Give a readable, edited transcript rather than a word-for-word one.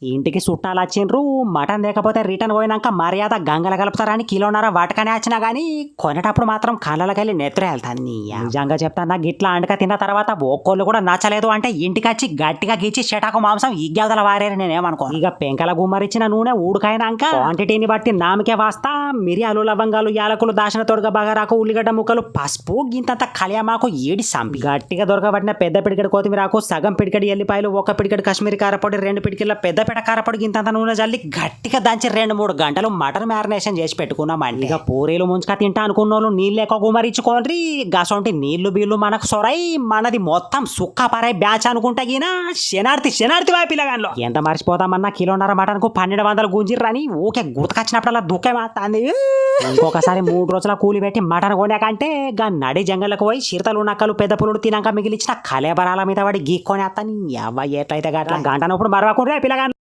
ఇంటికి చుట్టాలు వచ్చిండ్రు మటన్ లేకపోతే రిటర్న్ పోయినాక మర్యాద గంగల కలుపుతారని కిలోన్నర వాటకనే వచ్చినా గానీ కొనేటప్పుడు మాత్రం కళ్ళకెళ్ళి నెత్తురే వెళ్తాను నిజంగా చెప్తాను గిట్లా అండక తిన్న తర్వాత ఒక్కోళ్ళు కూడా నచ్చలేదు అంటే ఇంటికి వచ్చి గట్టిగా గీచి చెటాకు మాంసం ఇగ్గవతల వారేరు నేనేమనుకో ఇక పెంకల గుమ్మరిచ్చిన నూనె ఊడుకైనాక క్వాంటిటీని బట్టి నామకే వాస్తా మిరియాలు లవంగాలు యాలకులు దాచిన తొడగ బగారాకు ఉల్లిగడ్డ ముక్కలు పసుపు గింతంత కలియమాకు ఏడి సంపి గట్టిగా దొరకబట్టిన పెద్ద పిడికెడు కొత్తిమీరాకు సగం పిడికెడు ఎల్లిపాయలు ఒక పిడికెడు కాశ్మీరీ కారపొడి 2 పిడికెళ్ళ పెద్దపేట కారపొడి గింతంత నూనె జల్లి గట్టిగా దంచి 2-3 గంటలు మటన్ మ్యారినేషన్ చేసి పెట్టుకున్నామండి ఇక పూరీలు ముంచుక తింటా అనుకున్నోళ్ళు నీళ్ళు ఎక్కువ గుమరించుకోండి గసొంటి నీళ్లు బీళ్లు మనకు సొరై మనది మొత్తం సుక్క పరై బ్యాచ్ అనుకుంటా గినా శనార్థి వాయి పిల్లగాన్లో ఎంత మర్చిపోతామన్నా కిలోన్నర మటన్ కు 1200 గుంజిర్రని ఊకే గుర్తుకొచ్చినప్పుడల్లా దుఃఖే మాత్తాంది ఇంకొకసారి 3 రోజుల కూలి పెట్టి మటన్ కొనాకంటే గా నడి జంగలకు పోయి చిరతలు నక్కలు పెద్ద పులుడు తినాక మిగిలిచ్చిన కలేబరాల మీద పడి గీక్కొని అత్తని ఎట్లయితే గట్ల గంటనప్పుడు మరవకుండా పిల్లగాను